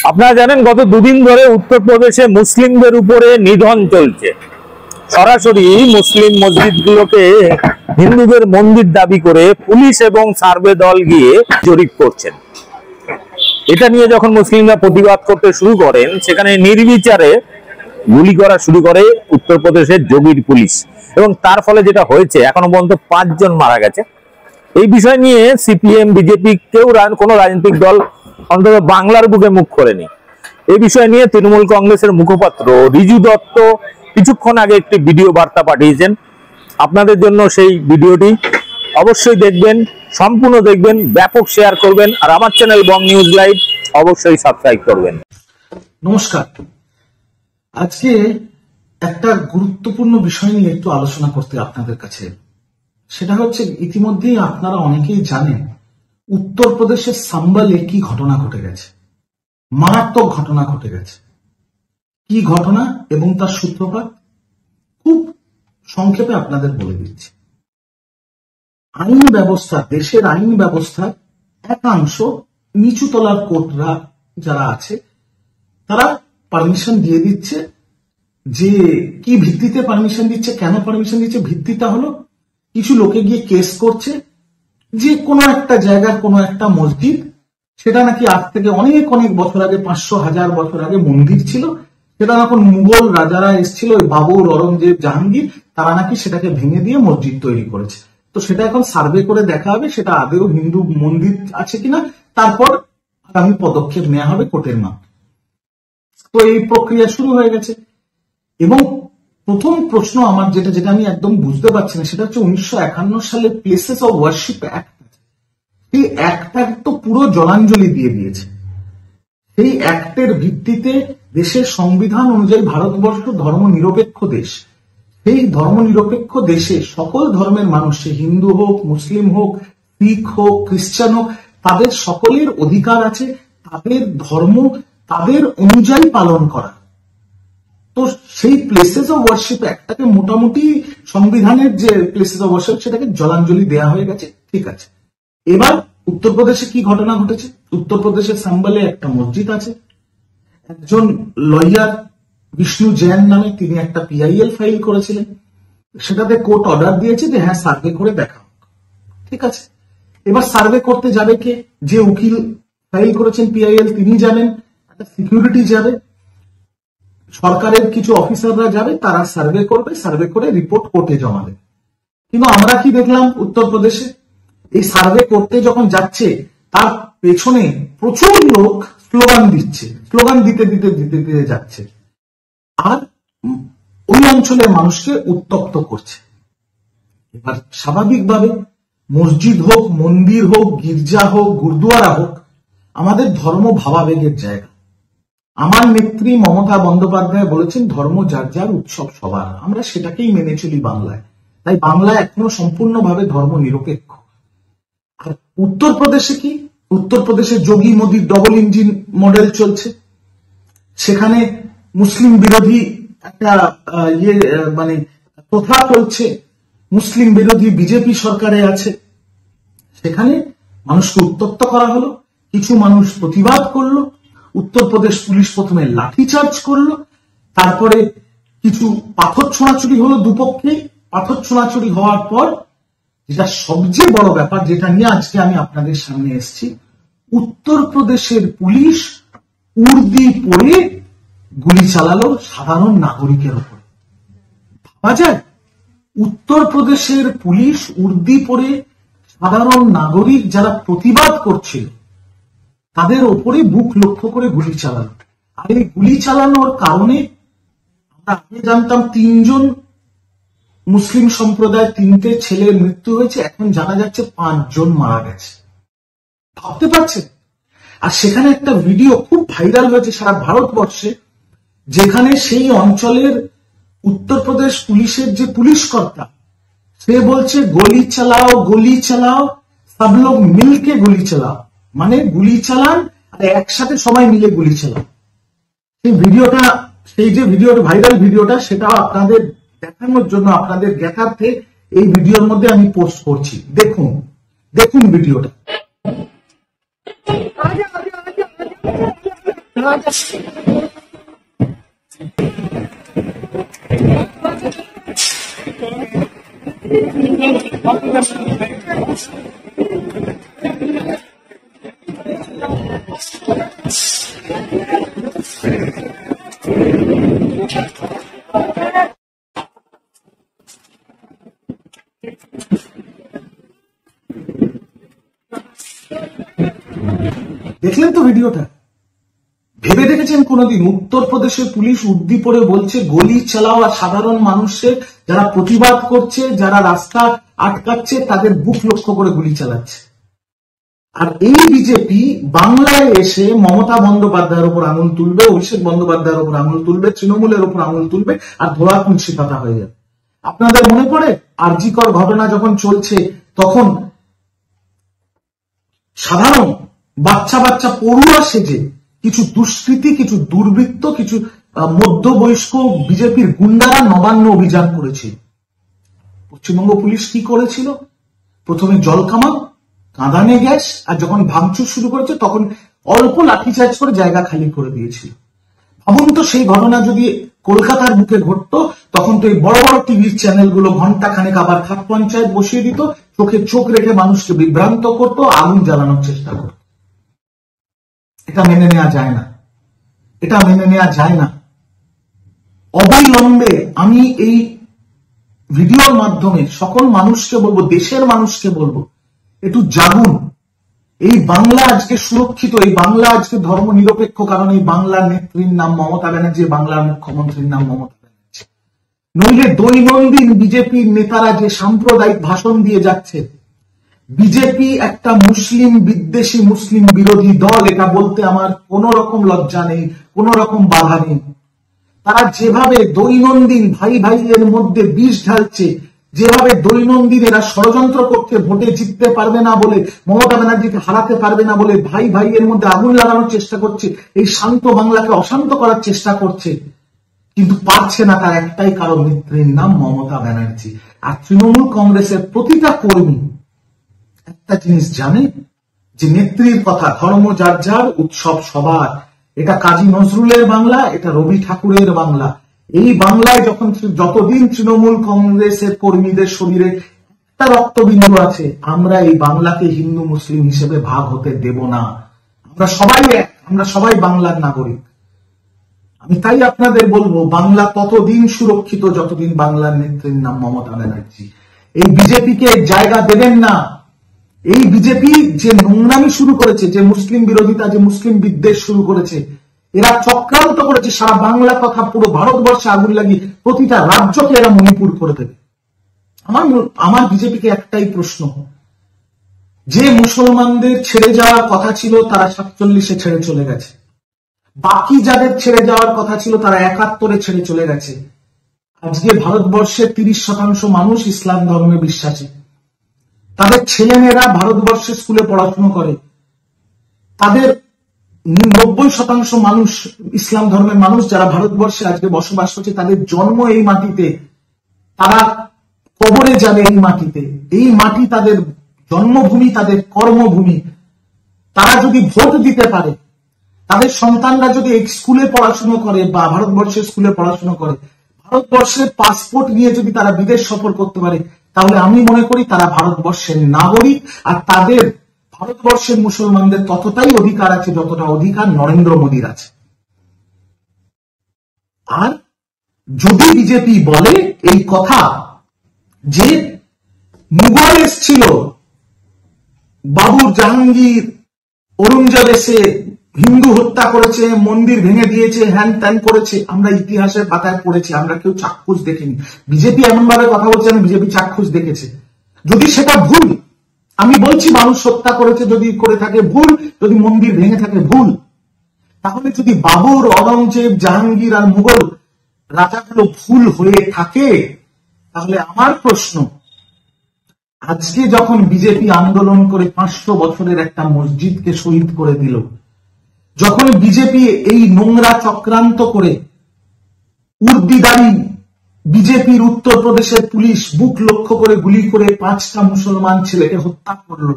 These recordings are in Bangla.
আপনারা জানেন গত দুদিন ধরে উত্তরপ্রদেশে মুসলিমদের উপরে নিধন চলছে। সরাসরি মুসলিম মসজিদগুলোকে হিন্দুদের মন্দির দাবি করে পুলিশ এবং সার্ভে দল গিয়ে জরিপ করছেন। এটা নিয়ে যখন মুসলিমরা প্রতিবাদ করতে শুরু করেন, সেখানে নির্বিচারে গুলি করা শুরু করে উত্তরপ্রদেশের যোগীর পুলিশ, এবং তার ফলে যেটা হয়েছে এখনো পর্যন্ত 5 জন মারা গেছে। এই বিষয় নিয়ে সিপিএম, বিজেপি কেউ কোনো রাজনৈতিক দল অন্তত বাংলার বুকে মুখ করেনি। এই বিষয় নিয়ে তৃণমূল কংগ্রেসের মুখপাত্র রিজু দত্ত কিছুক্ষণ আগে একটি ভিডিও বার্তা পাঠিয়েছেন। আপনাদের জন্য সেই ভিডিওটি অবশ্যই দেখবেন, সম্পূর্ণ দেখবেন, ব্যাপক শেয়ার করবেন, আর আমার চ্যানেল বং নিউজ লাইভ অবশ্যই সাবস্ক্রাইব করবেন। নমস্কার। আজকে একটা গুরুত্বপূর্ণ বিষয় নিয়ে একটু আলোচনা করতে আপনাদের কাছে, সেটা হচ্ছে ইতিমধ্যেই আপনারা অনেকেই জানেন উত্তরপ্রদেশের সাম্বালে কি ঘটনা ঘটে গেছে। মারাত্মক ঘটনা ঘটে গেছে। কি ঘটনা এবং তার সূত্রপাত খুব সংক্ষেপে আপনাদের বলে দিচ্ছি। আইন ব্যবস্থা, দেশের আইন ব্যবস্থার একাংশ নিচু তলার কোর্টরা যারা আছে তারা পারমিশন দিয়ে দিচ্ছে। যে কি ভিত্তিতে পারমিশন দিচ্ছে, কেন পারমিশন দিচ্ছে, ভিত্তিটা হলো কিছু লোকে গিয়ে কেস করছে যে কোনো একটা জায়গার কোনো একটা মসজিদ, সেটা নাকি আজ থেকে অনেক অনেক বছর আগে, 500-1000 বছর আগে মন্দির ছিল, সেটা এখন মুঘল রাজারা এসেছিল, ওই বাবর, অরঙ্গজেব, জাহাঙ্গীর, তারা নাকি সেটাকে ভেঙে দিয়ে মসজিদ তৈরি করেছে। তো সেটা এখন সার্ভে করে দেখা হবে সেটা আদৌ হিন্দু মন্দির আছে কিনা, তারপর আগামী পদক্ষেপ নেওয়া হবে কোর্টের মাধ্যমে। তো এই প্রক্রিয়া শুরু হয়ে গেছে। এবং প্রথম প্রশ্ন আমার যেটা আমি একদম বুঝতে পারছি না, সেটা হচ্ছে 1951 সালে প্লেসেস অফ ওয়ার্শিপ অ্যাক্ট, এই অ্যাক্টটা তো পুরো জলাঞ্জলি দিয়ে দিয়েছে। সেই অ্যাক্টের ভিত্তিতে দেশের সংবিধান অনুযায়ী ভারতবর্ষ ধর্মনিরপেক্ষ দেশ। সেই ধর্মনিরপেক্ষ দেশে সকল ধর্মের মানুষ, হিন্দু হোক, মুসলিম হোক, শিখ হোক, খ্রিস্টান হোক, তাদের সকলের অধিকার আছে তাদের ধর্ম তাদের অনুযায়ী পালন করা। তো সেই প্লেসেস অফ ওয়ার্শিপ একটাকে মোটামুটি সংবিধানের যে প্লেসেস অফ ওয়ার্শিপ সেটাকে জলাঞ্জলি দেওয়া হয়ে গেছে, ঠিক আছে। এবার উত্তরপ্রদেশে কি ঘটনা ঘটেছে? উত্তরপ্রদেশের সাম্বালে একটা মসজিদ আছে, একজন লয়ার বিষ্ণু জৈন নামে তিনি একটা পিআইএল ফাইল করেছিলেন, সেটাতে কোর্ট অর্ডার দিয়েছে যে হ্যাঁ সার্ভে করে দেখা হোক, ঠিক আছে। এবার সার্ভে করতে যাবে কে? যে উকিল ফাইল করেছেন পিআইএল তিনি যাবেন, একটা সিকিউরিটি যাবে, সরকারের কিছু অফিসাররা যাবে, তারা সার্ভে করবে, সার্ভে করে রিপোর্ট কোর্টে জমা দেবে। কিন্তু আমরা কি দেখলাম উত্তরপ্রদেশে? এই সার্ভে করতে যখন যাচ্ছে তার পেছনে প্রচুর লোক স্লোগান দিচ্ছে, স্লোগান দিতে দিতে দিতে দিতে যাচ্ছে, আর ওই অঞ্চলের মানুষকে উত্তপ্ত করছে। এবার স্বাভাবিকভাবে মসজিদ হোক, মন্দির হোক, গির্জা হোক, গুরুদুয়ারা হোক, আমাদের ধর্ম ভাবাবেগের জায়গা। আমার নেত্রী মমতা বন্দ্যোপাধ্যায় বলেছেন ধর্ম যার যার, উৎসব সবার। আমরা সেটাকেই মেনে চলি বাংলায়। তাই বাংলায় এখনো সম্পূর্ণভাবে ধর্ম নিরপেক্ষ। আর উত্তরপ্রদেশে কি? উত্তরপ্রদেশে যোগী মোদীর ডবল ইঞ্জিন মডেল চলছে। সেখানে মুসলিম বিরোধী একটা প্রথা চলছে, মুসলিম বিরোধী বিজেপি সরকারে আছে। সেখানে মানুষকে উত্তপ্ত করা হলো, কিছু মানুষ প্রতিবাদ করলো, উত্তরপ্রদেশ পুলিশ প্রথমে লাঠিচার্জ করলো, তারপরে কিছু পাথর ছোঁড়াছুড়ি হলো দুপক্ষে। পাথর ছোঁড়াছুড়ি হওয়ার পর যেটা সবচেয়ে বড় ব্যাপার, যেটা নিয়ে আজকে আমি আপনাদের সামনে এসেছি, উত্তরপ্রদেশের পুলিশ উর্দি পরে গুলি চালালো সাধারণ নাগরিকের উপর। ভাবা যায়? উত্তরপ্রদেশের পুলিশ উর্দি পরে সাধারণ নাগরিক যারা প্রতিবাদ করছিল তাদের ওপরে বুক লক্ষ্য করে গুলি চালানো। আর এই গুলি চালানোর কারণে আমরা আগে জানতাম 3 জন মুসলিম সম্প্রদায়ের 3টে ছেলের মৃত্যু হয়েছে, এখন জানা যাচ্ছে 5 জন মারা গেছে। ভাবতে পারছেন? আর সেখানে একটা ভিডিও খুব ভাইরাল হয়েছে সারা ভারতবর্ষে, যেখানে সেই অঞ্চলের উত্তরপ্রদেশ পুলিশের যে পুলিশ কর্তা, সে বলছে গলি চালাও, গলি চালাও, সব লোক মিলকে গুলি চালাও, মানে গুলি চালান আর একসাথে সবাই মিলে গুলি চালান। সেই ভিডিওটা, সেই যে ভিডিওটা ভাইরাল ভিডিওটা, সেটা আপনাদের দেখানোর জন্য, আপনাদের জ্ঞাতার্থে এই ভিডিওর মধ্যে আমি পোস্ট করছি। দেখুন, দেখুন ভিডিওটা। দেখলেন তো ভিডিওটা? ভেবে দেখেছেন কোনদিন উত্তরপ্রদেশের পুলিশ উদ্দীপনে বলছে গুলি চালাও আর সাধারণ মানুষের যারা প্রতিবাদ করছে, যারা রাস্তা আটকাচ্ছে তাদের বুক লক্ষ্য করে গুলি চালাচ্ছে? আর এই বিজেপি বাংলায় এসে মমতা বন্দ্যোপাধ্যায়ের উপর আঙুল তুলবে, অভিষেক বন্দ্যোপাধ্যায়ের উপর আঙুল তুলবে, তৃণমূলের উপর আঙুল তুলবে আর ধোয়া তুলসী পাতা হয়ে যাবে। আপনাদের মনে পড়ে আরজিকর ঘটনা যখন চলছে তখন সাধারণ বাচ্চা বাচ্চা পড়ুয়া সেজে কিছু দুষ্কৃতী, কিছু দুর্বৃত্ত, কিছু মধ্যবয়স্ক বিজেপির গুন্ডারা নবান্ন অভিযান করেছিল। পশ্চিমবঙ্গ পুলিশ কি করেছিল? প্রথমে জলকামান, কাঁদানে গ্যাস, আর যখন ভাঙচুর শুরু করেছে তখন অল্প লাঠিচার্জ করে জায়গা খালি করে দিয়েছিল। ভাবুন তো, সেই ঘটনা যদি কলকাতার বুকে ঘটতো তখন তো এই বড় বড় টিভির চ্যানেলগুলো ঘন্টা খানেক আবার খাপ পঞ্চায়েত বসিয়ে দিত, চোখে চোখ রেখে মানুষকে বিভ্রান্ত করতো, আগুন জ্বালানোর চেষ্টা করত। এটা মেনে নেওয়া যায় না, এটা মেনে নেওয়া যায় না। অবিলম্বে আমি এই ভিডিওর মাধ্যমে সকল মানুষকে বলবো, দেশের মানুষকে বলবো, একটু জাগুন। এই বাংলা আজকে সুরক্ষিত, এই বাংলা আজকে ধর্ম নিরপেক্ষ, কারণ এই বাংলার নেত্রীর নাম মমতা ব্যানার্জি, বাংলার মুখ্যমন্ত্রীর নাম মমতা ব্যানার্জি। নইলে দৈনন্দিন বিজেপির নেতারা যে সাম্প্রদায়িক ভাষণ দিয়ে যাচ্ছে, বিজেপি একটা মুসলিম বিদ্বেষী, মুসলিম বিরোধী দল, এটা বলতে আমার কোন রকম লজ্জা নেই, কোন রকম বাধা নেই। তারা যেভাবে দৈনন্দিন ভাই ভাইয়ের মধ্যে বিষ ঢালছে, যেভাবে দৈনন্দিন এরা ষড়যন্ত্র করতে, ভোটে জিততে পারবে না বলে, মমতা ব্যানার্জিকে হারাতে পারবে না বলে ভাই ভাইয়ের মধ্যে আগুন লাগানোর চেষ্টা করছে, এই শান্ত বাংলাকে অশান্ত করার চেষ্টা করছে, কিন্তু পারছে না। তার একটাই কারণ, নেত্রীর নাম মমতা ব্যানার্জি। আর তৃণমূল কংগ্রেসের প্রতিটা কর্মী একটা জিনিস জানে, যে নেত্রীর কথা, ধর্ম যার যার, উৎসব সবার। এটা কাজী নজরুলের বাংলা, এটা রবি ঠাকুরের বাংলা। এই বাংলায় যতদিন তৃণমূল কংগ্রেসের কর্মীদের শরীরে একটা রক্তবিন্দু আছে, আমরা এই বাংলাকে হিন্দু মুসলিম হিসেবে ভাগ হতে দেব না। আমরা সবাই এক, আমরা সবাই বাংলার নাগরিক। আমি তাই আপনাদের বলবো, বাংলা ততদিন সুরক্ষিত যতদিন বাংলার নেত্রীর নাম মমতা ব্যানার্জি। এই বিজেপিকে জায়গা দেবেন না। এই বিজেপি যে নোংরামি শুরু করেছে, যে মুসলিম বিরোধিতা, যে মুসলিম বিদ্বেষ শুরু করেছে, এরা চক্রান্ত করেছে সারা বাংলা কথা পুরো ভারতবর্ষে আগুন লাগিয়ে প্রতিটা রাজ্যকে এরা মণিপুর করে দেবে। আমার বিজেপিকে একটাই প্রশ্ন, যে মুসলমানদের ছেড়ে যাওয়ার কথা ছিল তারা 47-এ ছেড়ে চলে গেছে, বাকি যাদের ছেড়ে যাওয়ার কথা ছিল তারা 71-এ ছেড়ে চলে গেছে। আজকে ভারতবর্ষের 30% মানুষ ইসলাম ধর্মে বিশ্বাসী। তাদের ছেলেমেয়েরা ভারতবর্ষের স্কুলে পড়াশোনা করে, তাদের 90% মানুষ ইসলাম ধর্মের মানুষ যারা ভারতবর্ষে আজকে বসবাস করছে, তাদের জন্ম এই মাটিতে, তারা কবরে যাবে এই মাটিতে। এই মাটি তাদের জন্মভূমি, তাদের কর্মভূমি। তারা যদি ভোট দিতে পারে, তাদের সন্তানরা যদি স্কুলে পড়াশোনা করে বা ভারতবর্ষের স্কুলে পড়াশোনা করে, ভারতবর্ষের পাসপোর্ট নিয়ে যদি তারা বিদেশ সফর করতে পারে, তাহলে আমি মনে করি তারা ভারতবর্ষের নাগরিক। আর তাদের, ভারতবর্ষের মুসলমানদের ততটাই অধিকার আছে যতটা অধিকার নরেন্দ্র মোদীর আছে। আর যদি বিজেপি বলে এই কথা যে মুঘল এসছিল, বাবুর জাহাঙ্গীর ঔরঙ্গজেব এসে হিন্দু হত্যা করেছে, মন্দির ভেঙে দিয়েছে, হ্যান ত্যান করেছে, আমরা ইতিহাসের পাতায় পড়েছি, আমরা কেউ চাক্ষুষ দেখিনি। বিজেপি এমন ভাবে কথা বলছে আমি বিজেপি চাক্ষুষ দেখেছে। যদি সেটা ভুল, আমি বলছি মানুষ হত্যা করেছে, যদি করে থাকে ভুল, যদি মন্দির ভেঙে থাকে ভুল, তাহলে যদি বাবর, ঔরঙ্গজেব, জাহাঙ্গীর আর মুঘল রাজাগুলো ভুল হয়ে থাকে, তাহলে আমার প্রশ্ন, আজকে যখন বিজেপি আন্দোলন করে 500 বছরের একটা মসজিদকে শহীদ করে দিল, যখন বিজেপি এই নোংরা চক্রান্ত করে উর্দিদারি বিজেপির উত্তরপ্রদেশের পুলিশ বুক লক্ষ্য করে গুলি করে 5টা মুসলমান ছেলেকে হত্যা করলো,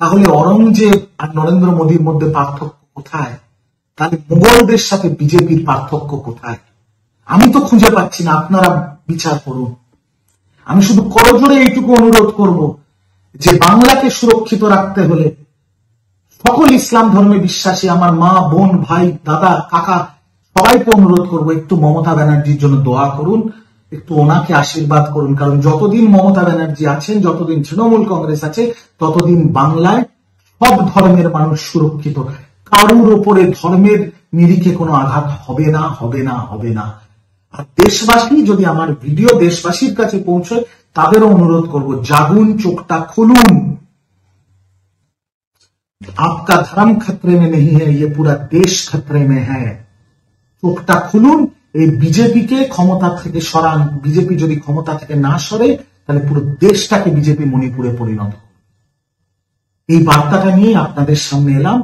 তাহলে ঔরঙ্গজেব আর নরেন্দ্র মোদীর মধ্যে পার্থক্য কোথায়? তাহলে মুঘলদের সাথে বিজেপির পার্থক্য কোথায়? আমি তো খুঁজে পাচ্ছি না, আপনারা বিচার করুন। আমি শুধু করজোড়ে এইটুকু অনুরোধ করব যে বাংলাকে সুরক্ষিত রাখতে হলে সকল ইসলাম ধর্মে বিশ্বাসী আমার মা, বোন, ভাই, দাদা, কাকা সবাইকে অনুরোধ করব, একটু মমতা ব্যানার্জির জন্য দোয়া করুন, একটু ওনাকে আশীর্বাদ করুন। কারণ যতদিন মমতা ব্যানার্জি আছেন, যতদিন তৃণমূল কংগ্রেস আছে, ততদিন বাংলায় সব ধর্মের মানুষ সুরক্ষিত। কারুর ওপরে ধর্মের নিরিখে কোনো আঘাত হবে না, হবে না, হবে না। আর দেশবাসী, যদি আমার ভিডিও দেশবাসীর কাছে পৌঁছয়, তাদেরও অনুরোধ করব, জাগুন, চোখটা খুলুন। आपका धर्म खतरे में नहीं है, ये पूरा देश खतरे में है। চোখটা খুলুন, এই বিজেপিকে ক্ষমতা থেকে সরান। বিজেপি যদি ক্ষমতা থেকে না সরে, তাহলে পুরো দেশটাকে বিজেপি মণিপুরে পরিণত করবে। এই বার্তাটা নিয়ে আপনাদের সামনে এলাম।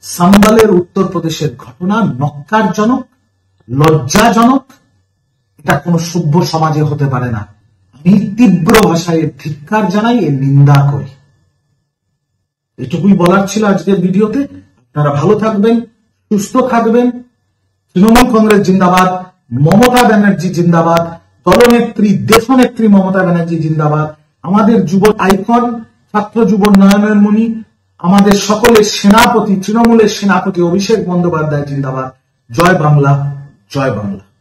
সাম্বালের উত্তরপ্রদেশের ঘটনা নক্কারজনক, লজ্জাজনক। এটা কোনো সভ্য সমাজে হতে পারে না। আমি তীব্র ভাষায় ধিক্কার জানাই, এর নিন্দা করি। এটুকুই বলার ছিল আজকের ভিডিওতে। আপনারা ভালো থাকবেন, সুস্থ থাকবেন। তৃণমূল কংগ্রেস জিন্দাবাদ, মমতা ব্যানার্জি জিন্দাবাদ, দলনেত্রী, দেশনেত্রী মমতা ব্যানার্জি জিন্দাবাদ। আমাদের যুব আইকন, ছাত্র যুব নয়নের মণি, আমাদের সকলের সেনাপতি, তৃণমূলের সেনাপতি অভিষেক বন্দ্যোপাধ্যায় জিন্দাবাদ। জয় বাংলা, জয় বাংলা।